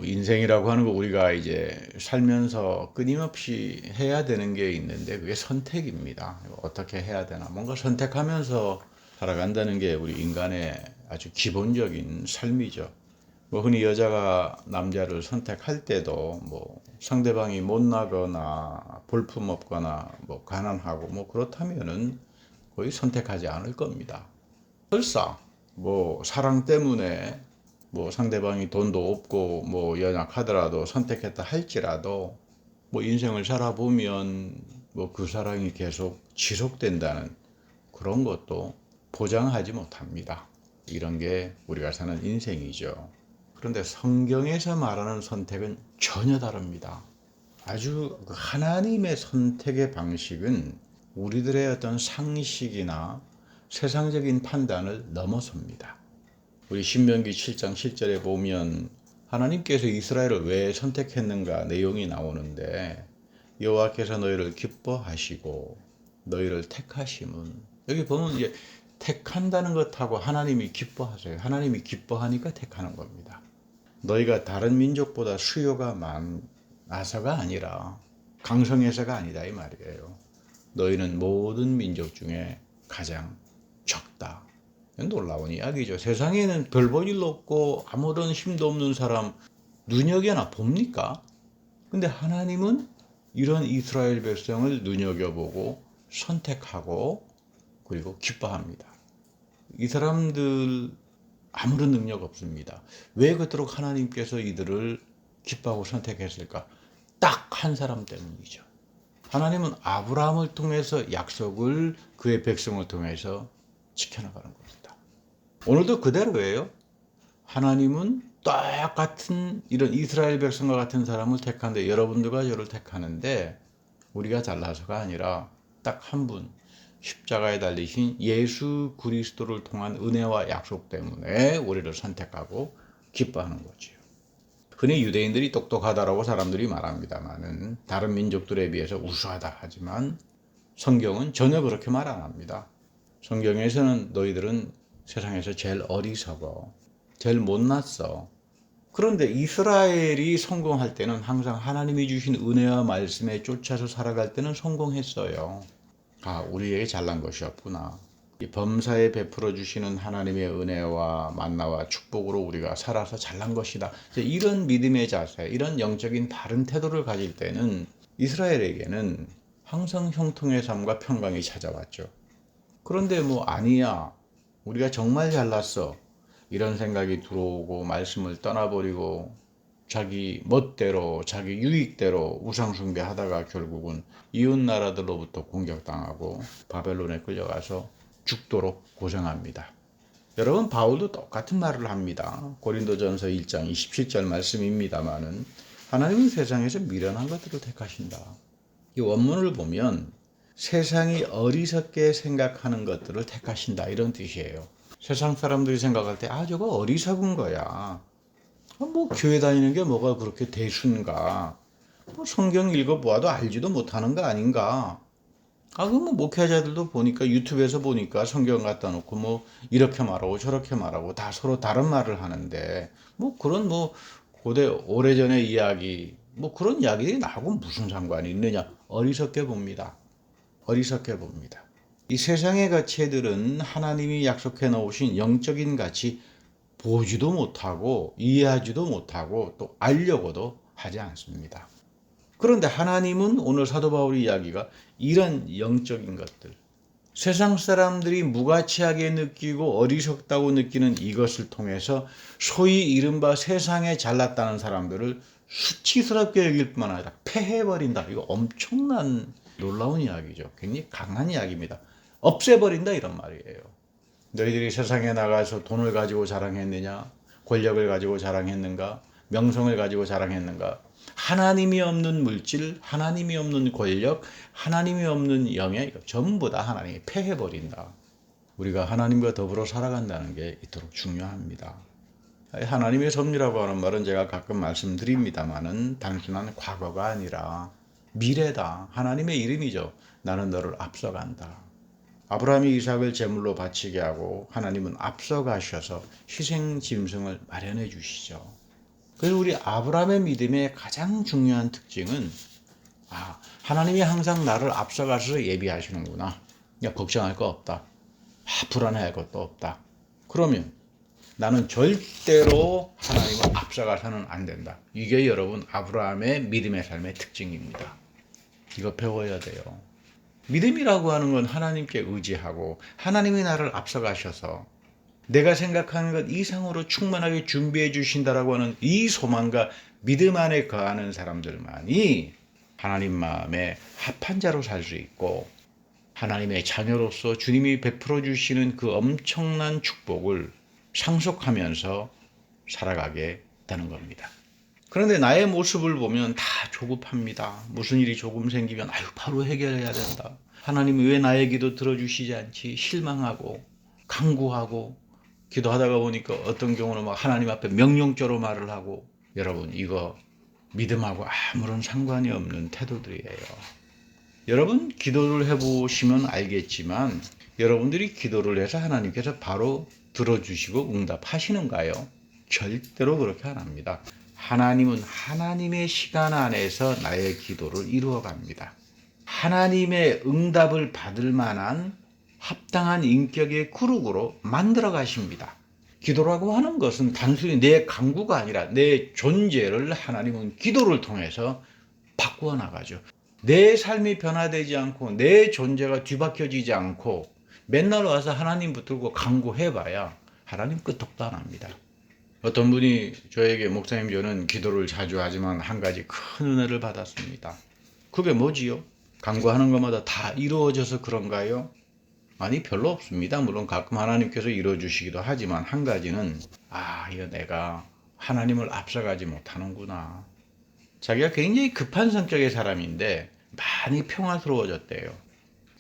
인생이라고 하는 거 우리가 이제 살면서 끊임없이 해야 되는 게 있는데 그게 선택입니다. 어떻게 해야 되나 뭔가 선택하면서 살아간다는 게 우리 인간의 아주 기본적인 삶이죠. 뭐 흔히 여자가 남자를 선택할 때도 뭐 상대방이 못나거나 볼품없거나 뭐 가난하고 뭐 그렇다면은 거의 선택하지 않을 겁니다. 설사 뭐 사랑 때문에 뭐 상대방이 돈도 없고 뭐 연약하더라도 선택했다 할지라도 뭐 인생을 살아보면 뭐 그 사랑이 계속 지속된다는 그런 것도 보장하지 못합니다. 이런 게 우리가 사는 인생이죠. 그런데 성경에서 말하는 선택은 전혀 다릅니다. 아주 하나님의 선택의 방식은 우리들의 어떤 상식이나 세상적인 판단을 넘어섭니다. 우리 신명기 7장 7절에 보면 하나님께서 이스라엘을 왜 선택했는가 내용이 나오는데 여호와께서 너희를 기뻐하시고 너희를 택하심은 여기 보면 이제 택한다는 것하고 하나님이 기뻐하세요. 하나님이 기뻐하니까 택하는 겁니다. 너희가 다른 민족보다 수요가 많아서가 아니라 강성해서가 아니다 이 말이에요. 너희는 모든 민족 중에 가장 적다. 놀라운 이야기죠. 세상에는 별 볼 일 없고 아무런 힘도 없는 사람 눈여겨나 봅니까? 근데 하나님은 이런 이스라엘 백성을 눈여겨보고 선택하고 그리고 기뻐합니다. 이 사람들 아무런 능력 없습니다. 왜 그토록 하나님께서 이들을 기뻐하고 선택했을까? 딱 한 사람 때문이죠. 하나님은 아브라함을 통해서 약속을 그의 백성을 통해서 지켜나가는 겁니다. 오늘도 그대로예요. 하나님은 똑같은 이런 이스라엘 백성과 같은 사람을 택하는데 여러분들과 저를 택하는데 우리가 잘나서가 아니라 딱 한 분, 십자가에 달리신 예수 그리스도를 통한 은혜와 약속 때문에 우리를 선택하고 기뻐하는 거지요. 흔히 유대인들이 똑똑하다라고 사람들이 말합니다만은 다른 민족들에 비해서 우수하다 하지만 성경은 전혀 그렇게 말 안 합니다. 성경에서는 너희들은 세상에서 제일 어리석어, 제일 못났어. 그런데 이스라엘이 성공할 때는 항상 하나님이 주신 은혜와 말씀에 쫓아서 살아갈 때는 성공했어요. 아, 우리에게 잘난 것이 없구나. 이 범사에 베풀어 주시는 하나님의 은혜와 만나와 축복으로 우리가 살아서 잘난 것이다. 이런 믿음의 자세, 이런 영적인 바른 태도를 가질 때는 이스라엘에게는 항상 형통의 삶과 평강이 찾아왔죠. 그런데 뭐 아니야. 우리가 정말 잘났어. 이런 생각이 들어오고 말씀을 떠나버리고 자기 멋대로 자기 유익대로 우상숭배하다가 결국은 이웃 나라들로부터 공격당하고 바벨론에 끌려가서 죽도록 고생합니다. 여러분 바울도 똑같은 말을 합니다. 고린도전서 1장 27절 말씀입니다마는 하나님은 세상에서 미련한 것들을 택하신다. 이 원문을 보면 세상이 어리석게 생각하는 것들을 택하신다 이런 뜻이에요. 세상 사람들이 생각할 때 저거 어리석은 거야. 뭐 교회 다니는 게 뭐가 그렇게 대수인가. 뭐 성경 읽어보아도 알지도 못하는 거 아닌가. 그럼 뭐 목회자들도 보니까 유튜브에서 보니까 성경 갖다 놓고 뭐 이렇게 말하고 저렇게 말하고 다 서로 다른 말을 하는데 뭐 그런 뭐 고대 오래전의 이야기 뭐 그런 이야기들이 나하고 무슨 상관이 있느냐. 어리석게 봅니다. 어리석게 봅니다. 이 세상의 가치들은 하나님이 약속해 놓으신 영적인 가치 보지도 못하고 이해하지도 못하고 또 알려고도 하지 않습니다. 그런데 하나님은 오늘 사도 바울의 이야기가 이런 영적인 것들, 세상 사람들이 무가치하게 느끼고 어리석다고 느끼는 이것을 통해서 소위 이른바 세상에 잘났다는 사람들을 수치스럽게 여길 뿐만 아니라 패해버린다. 이거 엄청난 놀라운 이야기죠. 굉장히 강한 이야기입니다. 없애버린다 이런 말이에요. 너희들이 세상에 나가서 돈을 가지고 자랑했느냐? 권력을 가지고 자랑했는가? 명성을 가지고 자랑했는가? 하나님이 없는 물질, 하나님이 없는 권력, 하나님이 없는 영예, 전부 다 하나님이 패해버린다. 우리가 하나님과 더불어 살아간다는 게 이토록 중요합니다. 하나님의 섭리라고 하는 말은 제가 가끔 말씀드립니다만은 단순한 과거가 아니라 미래다. 하나님의 이름이죠. 나는 너를 앞서간다. 아브라함이 이삭을 제물로 바치게 하고 하나님은 앞서가셔서 희생 짐승을 마련해 주시죠. 그래서 우리 아브라함의 믿음의 가장 중요한 특징은 하나님이 항상 나를 앞서가서 예비하시는구나. 야, 걱정할 거 없다. 불안해할 것도 없다. 그러면 나는 절대로 하나님을 앞서가서는 안 된다. 이게 여러분 아브라함의 믿음의 삶의 특징입니다. 이거 배워야 돼요. 믿음이라고 하는 건 하나님께 의지하고 하나님이 나를 앞서가셔서 내가 생각하는 것 이상으로 충만하게 준비해 주신다라고 하는 이 소망과 믿음 안에 거하는 사람들만이 하나님 마음에 합한 자로 살 수 있고 하나님의 자녀로서 주님이 베풀어 주시는 그 엄청난 축복을 상속하면서 살아가게 되는 겁니다. 그런데 나의 모습을 보면 다 조급합니다. 무슨 일이 조금 생기면 바로 해결해야 된다. 하나님이 왜 나의 기도 들어주시지 않지? 실망하고 간구하고 기도하다가 보니까 어떤 경우는 막 하나님 앞에 명령조로 말을 하고 여러분 이거 믿음하고 아무런 상관이 없는 태도들이에요. 여러분 기도를 해보시면 알겠지만 여러분들이 기도를 해서 하나님께서 바로 들어주시고 응답하시는가요? 절대로 그렇게 안 합니다. 하나님은 하나님의 시간 안에서 나의 기도를 이루어 갑니다. 하나님의 응답을 받을 만한 합당한 인격의 그룹으로 만들어 가십니다. 기도라고 하는 것은 단순히 내 간구가 아니라 내 존재를 하나님은 기도를 통해서 바꾸어 나가죠. 내 삶이 변화되지 않고 내 존재가 뒤바뀌어지지 않고 맨날 와서 하나님 붙들고 간구해봐야 하나님 끄떡도 안 합니다. 어떤 분이 저에게 목사님 저는 기도를 자주 하지만 한 가지 큰 은혜를 받았습니다. 그게 뭐지요? 간구하는 것마다 다 이루어져서 그런가요? 아니 별로 없습니다. 물론 가끔 하나님께서 이루어주시기도 하지만 한 가지는 이거 내가 하나님을 앞서가지 못하는구나. 자기가 굉장히 급한 성격의 사람인데 많이 평화스러워졌대요.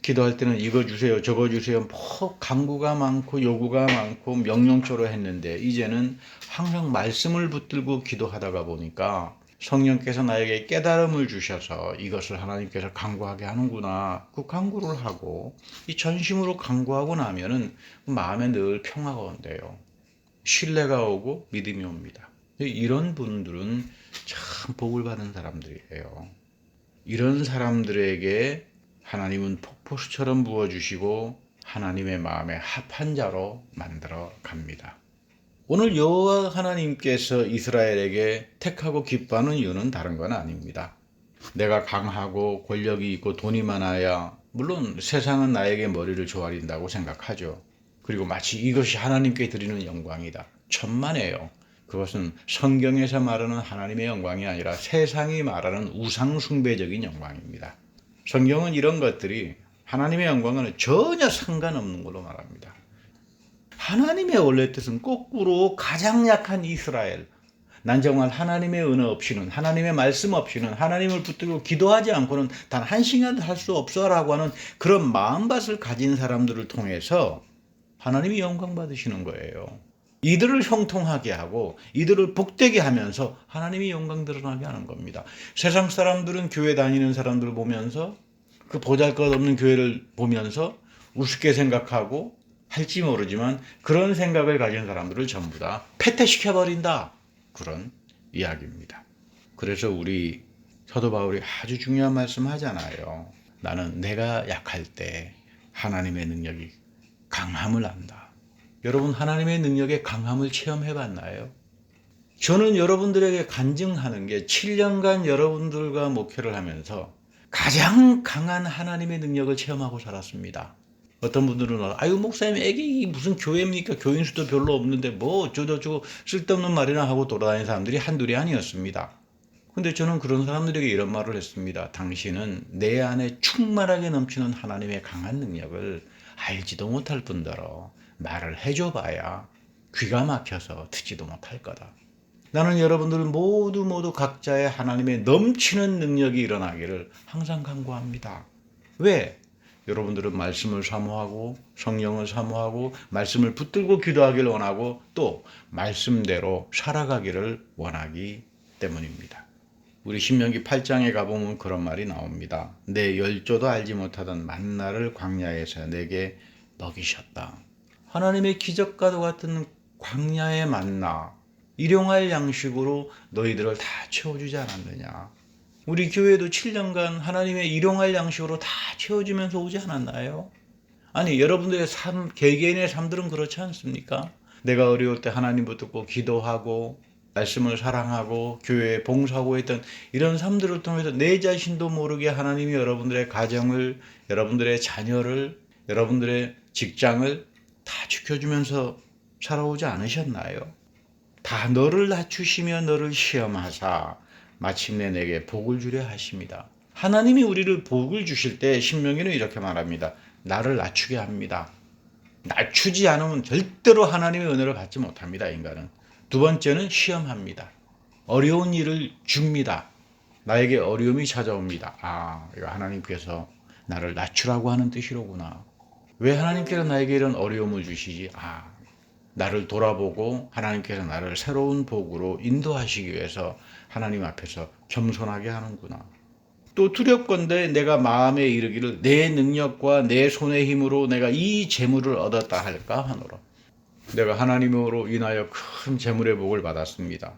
기도할 때는 이거 주세요 저거 주세요 간구가 많고 요구가 많고 명령조로 했는데 이제는 항상 말씀을 붙들고 기도하다가 보니까 성령께서 나에게 깨달음을 주셔서 이것을 하나님께서 간구하게 하는구나. 그 간구를 하고 이 전심으로 간구하고 나면은 마음에 늘 평화가 온대요. 신뢰가 오고 믿음이 옵니다. 이런 분들은 참 복을 받은 사람들이에요. 이런 사람들에게 하나님은 폭포수처럼 부어주시고 하나님의 마음에 합한 자로 만들어 갑니다. 오늘 여호와 하나님께서 이스라엘에게 택하고 기뻐하는 이유는 다른 건 아닙니다. 내가 강하고 권력이 있고 돈이 많아야 물론 세상은 나에게 머리를 조아린다고 생각하죠. 그리고 마치 이것이 하나님께 드리는 영광이다. 천만에요. 그것은 성경에서 말하는 하나님의 영광이 아니라 세상이 말하는 우상숭배적인 영광입니다. 성경은 이런 것들이 하나님의 영광과는 전혀 상관없는 걸로 말합니다. 하나님의 원래 뜻은 거꾸로 가장 약한 이스라엘, 난 정말 하나님의 은혜 없이는 하나님의 말씀 없이는 하나님을 붙들고 기도하지 않고는 단 한 시간도 할 수 없어 라고 하는 그런 마음밭을 가진 사람들을 통해서 하나님이 영광 받으시는 거예요. 이들을 형통하게 하고 이들을 복되게 하면서 하나님이 영광 드러나게 하는 겁니다. 세상 사람들은 교회 다니는 사람들을 보면서 그 보잘것없는 교회를 보면서 우습게 생각하고 할지 모르지만 그런 생각을 가진 사람들을 전부 다 패퇴시켜버린다. 그런 이야기입니다. 그래서 우리 사도 바울이 아주 중요한 말씀 하잖아요. 나는 내가 약할 때 하나님의 능력이 강함을 안다. 여러분 하나님의 능력의 강함을 체험해 봤나요? 저는 여러분들에게 간증하는 게 7년간 여러분들과 목회를 하면서 가장 강한 하나님의 능력을 체험하고 살았습니다. 어떤 분들은 아유 목사님 애기 무슨 교회입니까? 교인 수도 별로 없는데 뭐 어쩌고저쩌고 쓸데없는 말이나 하고 돌아다니는 사람들이 한둘이 아니었습니다. 근데 저는 그런 사람들에게 이런 말을 했습니다. 당신은 내 안에 충만하게 넘치는 하나님의 강한 능력을 알지도 못할 뿐더러 말을 해줘봐야 귀가 막혀서 듣지도 못할 거다. 나는 여러분들 모두 각자의 하나님의 넘치는 능력이 일어나기를 항상 간구합니다. 왜? 여러분들은 말씀을 사모하고 성령을 사모하고 말씀을 붙들고 기도하기를 원하고 또 말씀대로 살아가기를 원하기 때문입니다. 우리 신명기 8장에 가보면 그런 말이 나옵니다. 내 열조도 알지 못하던 만나를 광야에서 내게 먹이셨다. 하나님의 기적과도 같은 광야의 만나, 일용할 양식으로 너희들을 다 채워주지 않았느냐. 우리 교회도 7년간 하나님의 일용할 양식으로 다 채워주면서 오지 않았나요? 아니, 여러분들의 삶, 개개인의 삶들은 그렇지 않습니까? 내가 어려울 때 하나님 붙들고 기도하고 말씀을 사랑하고 교회에 봉사하고 했던 이런 삶들을 통해서 내 자신도 모르게 하나님이 여러분들의 가정을, 여러분들의 자녀를, 여러분들의 직장을 다 지켜주면서 살아오지 않으셨나요? 다 너를 낮추시며 너를 시험하사 마침내 내게 복을 주려 하십니다. 하나님이 우리를 복을 주실 때 신명기는 이렇게 말합니다. 나를 낮추게 합니다. 낮추지 않으면 절대로 하나님의 은혜를 받지 못합니다. 인간은. 두 번째는 시험합니다. 어려운 일을 줍니다. 나에게 어려움이 찾아옵니다. 아, 이거 하나님께서 나를 낮추라고 하는 뜻이로구나. 왜 하나님께서 나에게 이런 어려움을 주시지? 아, 나를 돌아보고 하나님께서 나를 새로운 복으로 인도하시기 위해서 하나님 앞에서 겸손하게 하는구나. 또 두렵건대 내가 마음에 이르기를 내 능력과 내 손의 힘으로 내가 이 재물을 얻었다 할까 하노라. 내가 하나님으로 인하여 큰 재물의 복을 받았습니다.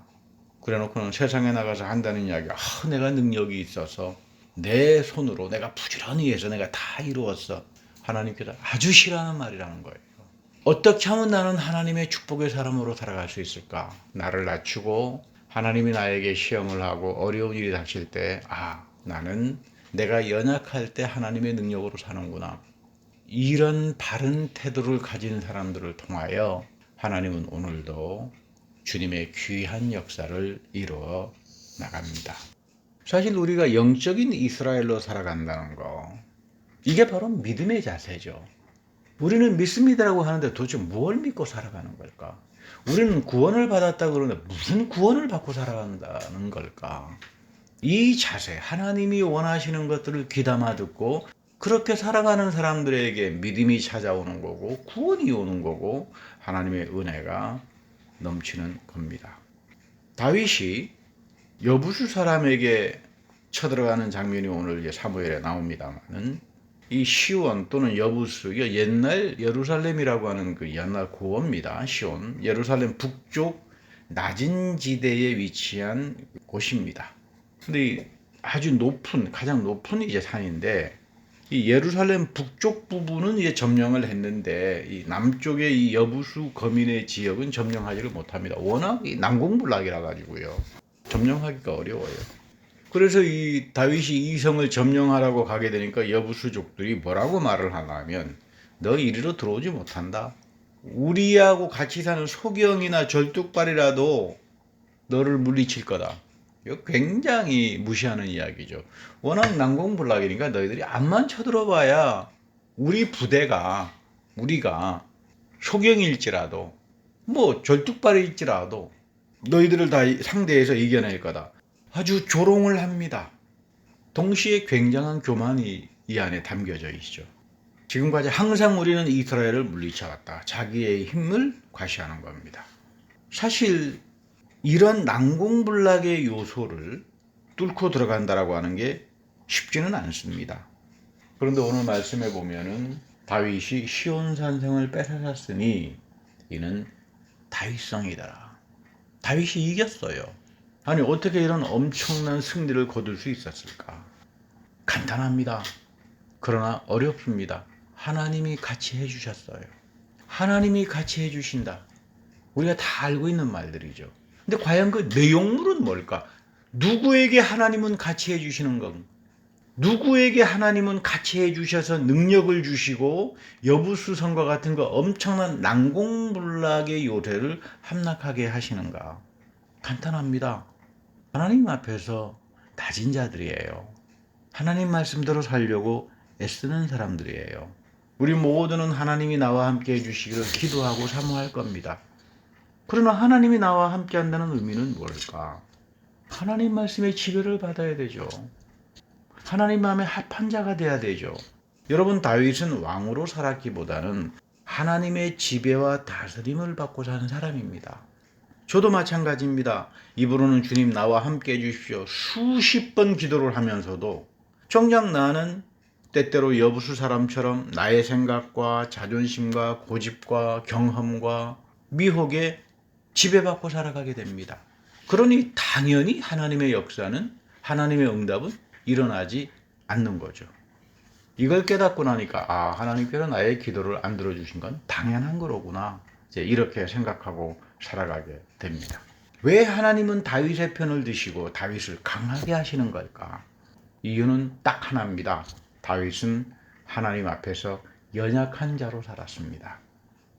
그래놓고는 세상에 나가서 한다는 이야기, 내가 능력이 있어서 내 손으로 내가 부지런히 해서 내가 다 이루었어. 하나님께서 아주 싫어하는 말이라는 거예요. 어떻게 하면 나는 하나님의 축복의 사람으로 살아갈 수 있을까? 나를 낮추고 하나님이 나에게 시험을 하고 어려운 일이 닥칠 때 나는 내가 연약할 때 하나님의 능력으로 사는구나. 이런 바른 태도를 가진 사람들을 통하여 하나님은 오늘도 주님의 귀한 역사를 이루어 나갑니다. 사실 우리가 영적인 이스라엘로 살아간다는 거, 이게 바로 믿음의 자세죠. 우리는 믿습니다라고 하는데 도대체 무엇을 믿고 살아가는 걸까? 우리는 구원을 받았다 그러는데 무슨 구원을 받고 살아간다는 걸까? 이 자세, 하나님이 원하시는 것들을 귀담아 듣고 그렇게 살아가는 사람들에게 믿음이 찾아오는 거고 구원이 오는 거고 하나님의 은혜가 넘치는 겁니다. 다윗이 여부수 사람에게 쳐들어가는 장면이 오늘 사무엘에 나옵니다만은 이 시온 또는 여부수, 옛날 예루살렘이라고 하는 그 옛날 고어입니다. 시온, 예루살렘 북쪽 낮은 지대에 위치한 곳입니다. 근데 아주 높은, 가장 높은 이제 산인데 이 예루살렘 북쪽 부분은 이제 점령을 했는데 이 남쪽의 이 여부수 거민의 지역은 점령하지를 못합니다. 워낙 이 난공불락이라 가지고요. 점령하기가 어려워요. 그래서 이 다윗이 이 성을 점령하라고 가게 되니까 여부수족들이 뭐라고 말을 하냐면 너 이리로 들어오지 못한다. 우리하고 같이 사는 소경이나 절뚝발이라도 너를 물리칠 거다. 이거 굉장히 무시하는 이야기죠. 워낙 난공불락이니까 너희들이 앞만 쳐들어봐야 우리 부대가 우리가 소경일지라도 뭐 절뚝발일지라도 너희들을 다 상대해서 이겨낼 거다. 아주 조롱을 합니다. 동시에 굉장한 교만이 이 안에 담겨져 있죠. 지금까지 항상 우리는 이스라엘을 물리쳐왔다. 자기의 힘을 과시하는 겁니다. 사실 이런 난공불락의 요소를 뚫고 들어간다라고 하는 게 쉽지는 않습니다. 그런데 오늘 말씀에 보면은 다윗이 시온산성을 뺏어갔으니 이는 다윗성이더라. 다윗이 이겼어요. 아니 어떻게 이런 엄청난 승리를 거둘 수 있었을까? 간단합니다. 그러나 어렵습니다. 하나님이 같이 해주셨어요. 하나님이 같이 해주신다. 우리가 다 알고 있는 말들이죠. 근데 과연 그 내용물은 뭘까? 누구에게 하나님은 같이 해주시는 건? 누구에게 하나님은 같이 해주셔서 능력을 주시고 여부수성과 같은 거 엄청난 난공불락의 요새를 함락하게 하시는가? 간단합니다. 하나님 앞에서 낮은 자들이에요. 하나님 말씀대로 살려고 애쓰는 사람들이에요. 우리 모두는 하나님이 나와 함께 해주시기를 기도하고 사모할 겁니다. 그러나 하나님이 나와 함께 한다는 의미는 뭘까? 하나님 말씀의 지배를 받아야 되죠. 하나님 마음에 합한 자가 돼야 되죠. 여러분, 다윗은 왕으로 살았기보다는 하나님의 지배와 다스림을 받고 사는 사람입니다. 저도 마찬가지입니다. 입으로는 주님 나와 함께 해주십시오. 수십 번 기도를 하면서도 정작 나는 때때로 여부수 사람처럼 나의 생각과 자존심과 고집과 경험과 미혹에 지배받고 살아가게 됩니다. 그러니 당연히 하나님의 역사는, 하나님의 응답은 일어나지 않는 거죠. 이걸 깨닫고 나니까 하나님께서 나의 기도를 안 들어주신 건 당연한 거로구나, 이제 이렇게 생각하고 살아가게 됩니다. 왜 하나님은 다윗의 편을 드시고 다윗을 강하게 하시는 걸까? 이유는 딱 하나입니다. 다윗은 하나님 앞에서 연약한 자로 살았습니다.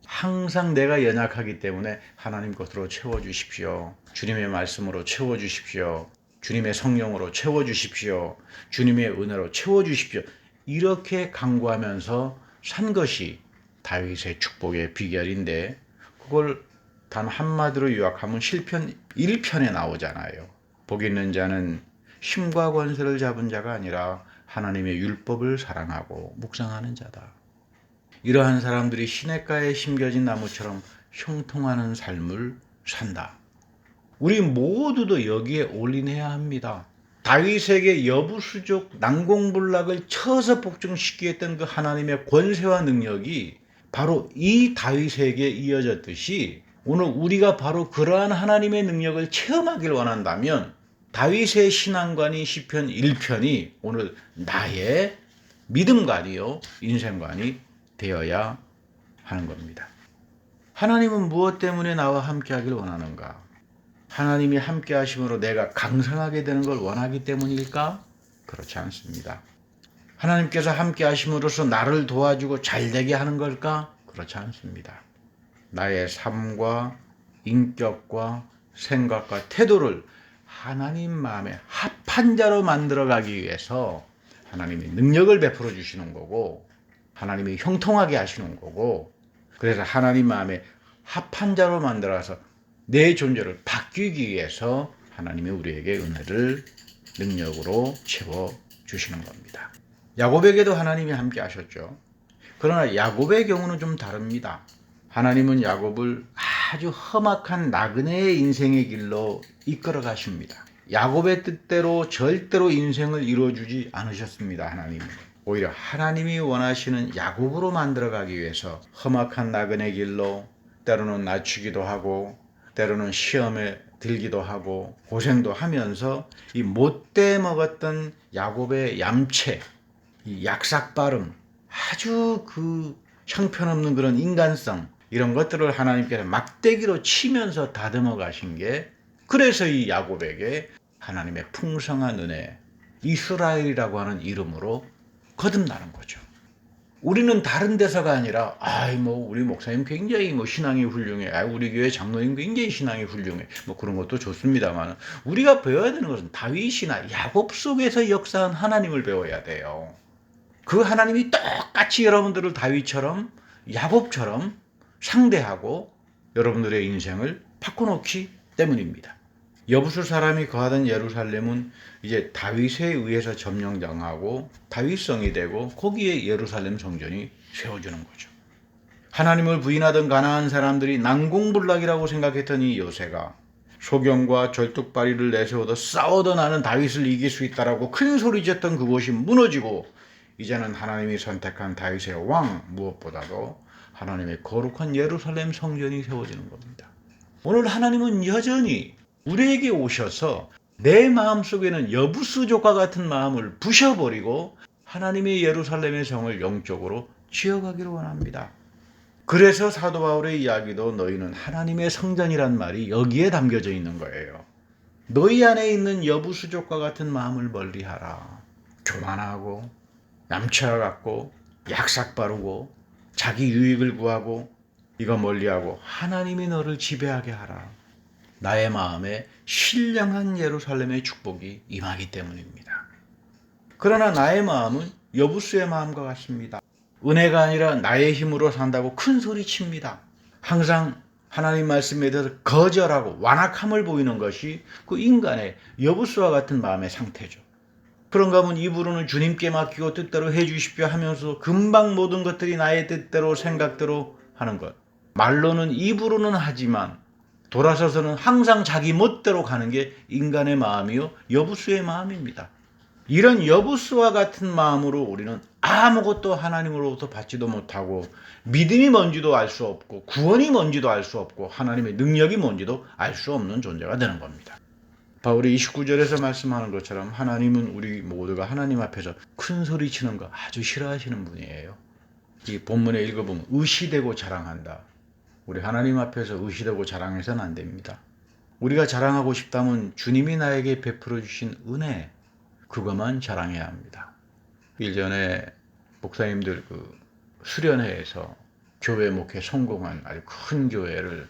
항상 내가 연약하기 때문에 하나님 것으로 채워주십시오. 주님의 말씀으로 채워주십시오. 주님의 성령으로 채워주십시오. 주님의 은혜로 채워주십시오. 이렇게 간구하면서 산 것이 다윗의 축복의 비결인데, 그걸 단 한마디로 요약하면 시편 1편에 나오잖아요. 복 있는 자는 힘과 권세를 잡은 자가 아니라 하나님의 율법을 사랑하고 묵상하는 자다. 이러한 사람들이 시냇가에 심겨진 나무처럼 형통하는 삶을 산다. 우리 모두도 여기에 올인해야 합니다. 다윗에게 여부수족 난공불락을 쳐서 복종시키게 했던 그 하나님의 권세와 능력이 바로 이 다윗에게 이어졌듯이, 오늘 우리가 바로 그러한 하나님의 능력을 체험하길 원한다면 다윗의 신앙관이 시편 1편이 오늘 나의 믿음관이요, 인생관이 되어야 하는 겁니다. 하나님은 무엇 때문에 나와 함께 하길 원하는가? 하나님이 함께 하심으로 내가 강성하게 되는 걸 원하기 때문일까? 그렇지 않습니다. 하나님께서 함께 하심으로써 나를 도와주고 잘되게 하는 걸까? 그렇지 않습니다. 나의 삶과 인격과 생각과 태도를 하나님 마음에 합한 자로 만들어가기 위해서 하나님이 능력을 베풀어 주시는 거고, 하나님이 형통하게 하시는 거고, 그래서 하나님 마음에 합한 자로 만들어서 내 존재를 바뀌기 위해서 하나님이 우리에게 은혜를 능력으로 채워주시는 겁니다. 야곱에게도 하나님이 함께 하셨죠. 그러나 야곱의 경우는 좀 다릅니다. 하나님은 야곱을 아주 험악한 나그네의 인생의 길로 이끌어 가십니다. 야곱의 뜻대로 절대로 인생을 이루어주지 않으셨습니다. 하나님은 오히려 하나님이 원하시는 야곱으로 만들어가기 위해서 험악한 나그네 길로, 때로는 낮추기도 하고 때로는 시험에 들기도 하고 고생도 하면서 이 못돼 먹었던 야곱의 얌체, 이 약삭빠름, 아주 그 형편없는 그런 인간성, 이런 것들을 하나님께서 막대기로 치면서 다듬어 가신 게, 그래서 이 야곱에게 하나님의 풍성한 은혜, 이스라엘이라고 하는 이름으로 거듭나는 거죠. 우리는 다른 데서가 아니라 우리 목사님 굉장히 신앙이 훌륭해, 우리 교회 장로님 굉장히 신앙이 훌륭해, 그런 것도 좋습니다만, 우리가 배워야 되는 것은 다윗이나 야곱 속에서 역사한 하나님을 배워야 돼요. 그 하나님이 똑같이 여러분들을 다윗처럼 야곱처럼 상대하고 여러분들의 인생을 바꿔놓기 때문입니다. 여부수 사람이 거하던 예루살렘은 이제 다윗에 의해서 점령당하고 다윗성이 되고 거기에 예루살렘 성전이 세워지는 거죠. 하나님을 부인하던 가나안 사람들이 난공불락이라고 생각했던 이 요새가 소경과 절뚝발이를 내세워도 싸워도 나는 다윗을 이길 수 있다라고 큰 소리쳤던 그곳이 무너지고, 이제는 하나님이 선택한 다윗의 왕, 무엇보다도 하나님의 거룩한 예루살렘 성전이 세워지는 겁니다. 오늘 하나님은 여전히 우리에게 오셔서 내 마음속에는 여부수족과 같은 마음을 부셔버리고 하나님의 예루살렘의 성을 영적으로 지어가기를 원합니다. 그래서 사도 바울의 이야기도 너희는 하나님의 성전이란 말이 여기에 담겨져 있는 거예요. 너희 안에 있는 여부수족과 같은 마음을 멀리하라. 교만하고 얌체와 같고 약삭빠르고 자기 유익을 구하고 이거 멀리하고 하나님이 너를 지배하게 하라. 나의 마음에 신령한 예루살렘의 축복이 임하기 때문입니다. 그러나 나의 마음은 여부수의 마음과 같습니다. 은혜가 아니라 나의 힘으로 산다고 큰 소리칩니다. 항상 하나님 말씀에 대해서 거절하고 완악함을 보이는 것이 그 인간의 여부수와 같은 마음의 상태죠. 그런가 하면 입으로는 주님께 맡기고 뜻대로 해주십시오 하면서 금방 모든 것들이 나의 뜻대로 생각대로 하는 것. 말로는 입으로는 하지만 돌아서서는 항상 자기 멋대로 가는 게 인간의 마음이요, 여부수의 마음입니다. 이런 여부수와 같은 마음으로 우리는 아무것도 하나님으로부터 받지도 못하고 믿음이 뭔지도 알 수 없고 구원이 뭔지도 알 수 없고 하나님의 능력이 뭔지도 알 수 없는 존재가 되는 겁니다. 바울이 29절에서 말씀하는 것처럼 하나님은 우리 모두가 하나님 앞에서 큰 소리 치는 거 아주 싫어하시는 분이에요. 이 본문에 읽어보면 의시되고 자랑한다. 우리 하나님 앞에서 의시되고 자랑해서는 안 됩니다. 우리가 자랑하고 싶다면 주님이 나에게 베풀어 주신 은혜, 그것만 자랑해야 합니다. 일전에 목사님들 수련회에서 교회 목회 성공한 아주 큰 교회를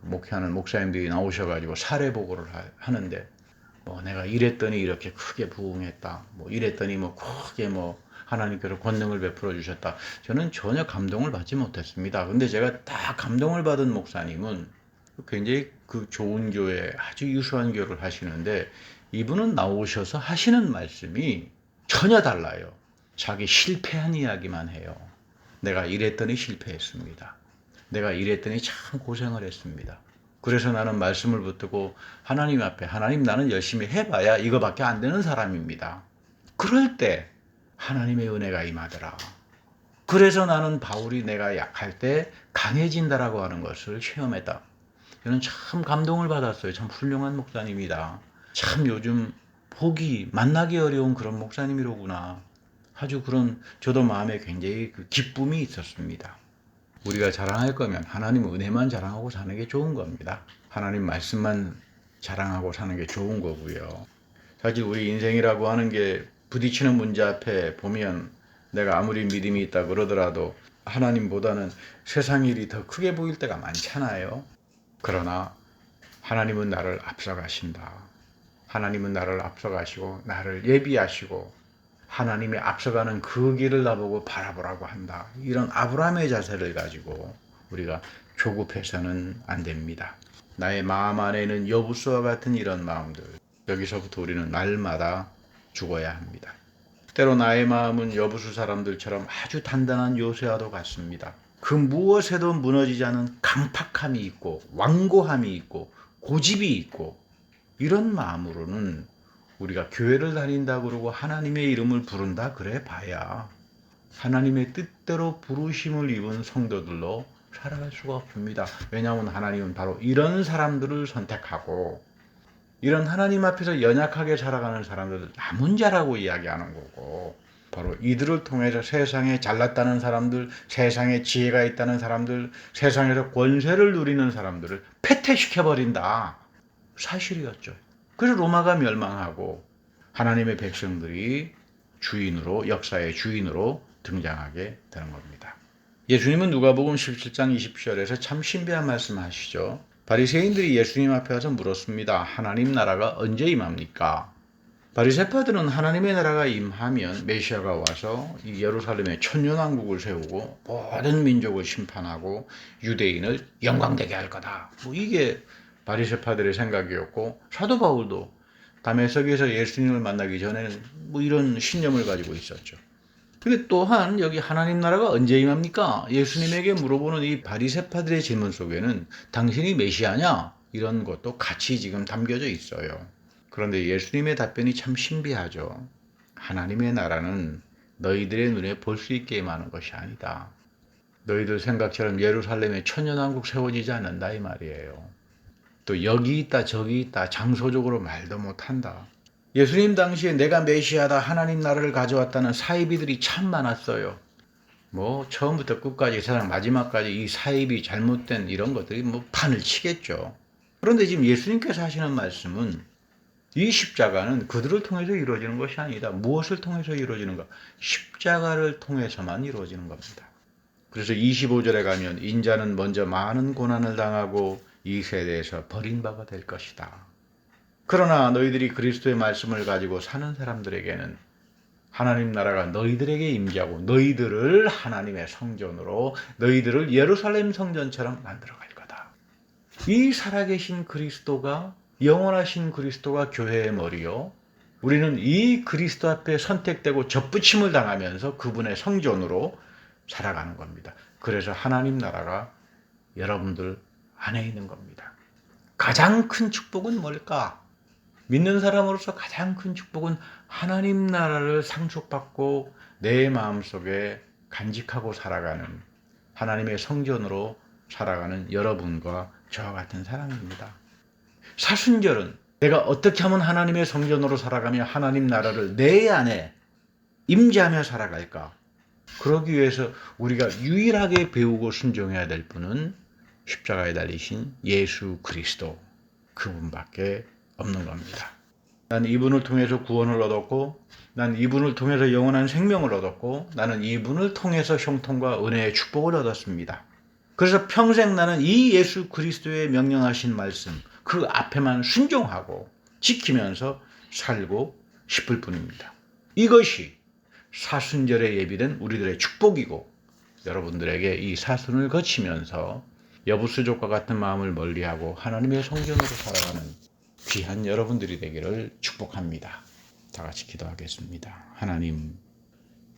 목회하는 목사님들이 나오셔가지고 사례 보고를 하는데, 뭐 내가 이랬더니 이렇게 크게 부흥했다, 뭐 이랬더니 뭐 크게 뭐 하나님께서 권능을 베풀어 주셨다. 저는 전혀 감동을 받지 못했습니다. 근데 제가 딱 감동을 받은 목사님은 굉장히 그 좋은 교회, 아주 유수한 교회를 하시는데, 이분은 나오셔서 하시는 말씀이 전혀 달라요. 자기 실패한 이야기만 해요. 내가 이랬더니 실패했습니다. 내가 이랬더니 참 고생을 했습니다. 그래서 나는 말씀을 붙들고 하나님 앞에, 하나님 나는 열심히 해봐야 이거밖에 안 되는 사람입니다. 그럴 때 하나님의 은혜가 임하더라. 그래서 나는 바울이 내가 약할 때 강해진다라고 하는 것을 체험했다. 저는 참 감동을 받았어요. 참 훌륭한 목사님이다. 참 요즘 보기 만나기 어려운 그런 목사님이로구나. 아주 그런 저도 마음에 굉장히 그 기쁨이 있었습니다. 우리가 자랑할 거면 하나님 은혜만 자랑하고 사는 게 좋은 겁니다. 하나님 말씀만 자랑하고 사는 게 좋은 거고요. 사실 우리 인생이라고 하는 게 부딪히는 문제 앞에 보면 내가 아무리 믿음이 있다 그러더라도 하나님보다는 세상 일이 더 크게 보일 때가 많잖아요. 그러나 하나님은 나를 앞서가신다. 하나님은 나를 앞서가시고 나를 예비하시고 하나님이 앞서가는 그 길을 나보고 바라보라고 한다. 이런 아브라함의 자세를 가지고 우리가 조급해서는 안 됩니다. 나의 마음 안에는 여부수와 같은 이런 마음들, 여기서부터 우리는 날마다 죽어야 합니다. 때로 나의 마음은 여부수 사람들처럼 아주 단단한 요새와도 같습니다. 그 무엇에도 무너지지 않은 강팍함이 있고 완고함이 있고 고집이 있고, 이런 마음으로는 우리가 교회를 다닌다 그러고 하나님의 이름을 부른다 그래 봐야 하나님의 뜻대로 부르심을 입은 성도들로 살아갈 수가 없습니다. 왜냐하면 하나님은 바로 이런 사람들을 선택하고 이런 하나님 앞에서 연약하게 살아가는 사람들을 남은 자라고 이야기하는 거고, 바로 이들을 통해서 세상에 잘났다는 사람들, 세상에 지혜가 있다는 사람들, 세상에서 권세를 누리는 사람들을 패퇴시켜버린다. 사실이었죠. 그래서 로마가 멸망하고 하나님의 백성들이 주인으로, 역사의 주인으로 등장하게 되는 겁니다. 예수님은 누가복음 17장 20절에서 참 신비한 말씀하시죠. 바리새인들이 예수님 앞에 와서 물었습니다. 하나님 나라가 언제 임합니까? 바리새파들은 하나님의 나라가 임하면 메시아가 와서 이 예루살렘에 천년왕국을 세우고 모든 민족을 심판하고 유대인을 영광되게 할 거다. 뭐 이게 바리새파들의 생각이었고, 사도 바울도 다메섹에서 예수님을 만나기 전에는 뭐 이런 신념을 가지고 있었죠. 근데 또한 여기 하나님 나라가 언제 임합니까? 예수님에게 물어보는 이 바리새파들의 질문 속에는 당신이 메시아냐? 이런 것도 같이 지금 담겨져 있어요. 그런데 예수님의 답변이 참 신비하죠. 하나님의 나라는 너희들의 눈에 볼 수 있게 임하는 것이 아니다. 너희들 생각처럼 예루살렘에 천년왕국 세워지지 않는다 이 말이에요. 또 여기 있다 저기 있다 장소적으로 말도 못한다. 예수님 당시에 내가 메시아다, 하나님 나라를 가져왔다는 사이비들이 참 많았어요. 뭐 처음부터 끝까지 세상 마지막까지 이 사이비 잘못된 이런 것들이 뭐 판을 치겠죠. 그런데 지금 예수님께서 하시는 말씀은 이 십자가는 그들을 통해서 이루어지는 것이 아니다. 무엇을 통해서 이루어지는가? 십자가를 통해서만 이루어지는 겁니다. 그래서 25절에 가면 인자는 먼저 많은 고난을 당하고 이 세대에서 버림받게 될 것이다. 그러나 너희들이 그리스도의 말씀을 가지고 사는 사람들에게는 하나님 나라가 너희들에게 임재하고 너희들을 하나님의 성전으로, 너희들을 예루살렘 성전처럼 만들어갈 거다. 이 살아계신 그리스도가, 영원하신 그리스도가 교회의 머리요, 우리는 이 그리스도 앞에 선택되고 접붙임을 당하면서 그분의 성전으로 살아가는 겁니다. 그래서 하나님 나라가 여러분들 안에 있는 겁니다. 가장 큰 축복은 뭘까? 믿는 사람으로서 가장 큰 축복은 하나님 나라를 상속받고 내 마음속에 간직하고 살아가는 하나님의 성전으로 살아가는 여러분과 저와 같은 사람입니다. 사순절은 내가 어떻게 하면 하나님의 성전으로 살아가며 하나님 나라를 내 안에 임재하며 살아갈까? 그러기 위해서 우리가 유일하게 배우고 순종해야 될 분은 십자가에 달리신 예수 그리스도, 그분밖에 없는 겁니다. 난 이분을 통해서 구원을 얻었고, 난 이분을 통해서 영원한 생명을 얻었고, 나는 이분을 통해서 형통과 은혜의 축복을 얻었습니다. 그래서 평생 나는 이 예수 그리스도의 명령하신 말씀, 그 앞에만 순종하고 지키면서 살고 싶을 뿐입니다. 이것이 사순절에 예비된 우리들의 축복이고, 여러분들에게 이 사순을 거치면서 여부수족과 같은 마음을 멀리하고 하나님의 성전으로 살아가는 귀한 여러분들이 되기를 축복합니다. 다 같이 기도하겠습니다. 하나님,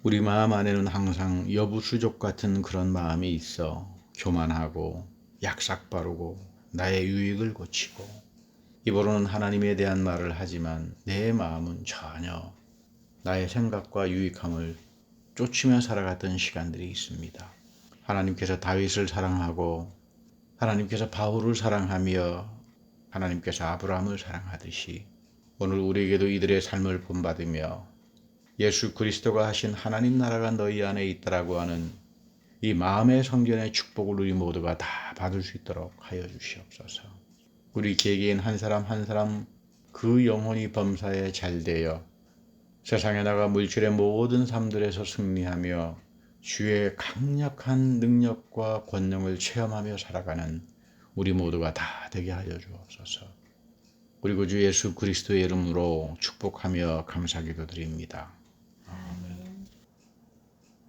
우리 마음 안에는 항상 여부수족 같은 그런 마음이 있어 교만하고 약삭빠르고 나의 유익을 고치고 입으로는 하나님에 대한 말을 하지만 내 마음은 전혀 나의 생각과 유익함을 쫓으며 살아갔던 시간들이 있습니다. 하나님께서 다윗을 사랑하고 하나님께서 바울을 사랑하며 하나님께서 아브라함을 사랑하듯이 오늘 우리에게도 이들의 삶을 본받으며 예수 그리스도가 하신 하나님 나라가 너희 안에 있다라고 하는 이 마음의 성전의 축복을 우리 모두가 다 받을 수 있도록 하여 주시옵소서. 우리 개개인 한 사람 한 사람 그 영혼이 범사에 잘되어 세상에 나가 물질의 모든 삶들에서 승리하며 주의 강력한 능력과 권능을 체험하며 살아가는 우리 모두가 다 되게 하여 주옵소서. 그리고 주 예수 그리스도의 이름으로 축복하며 감사기도 드립니다.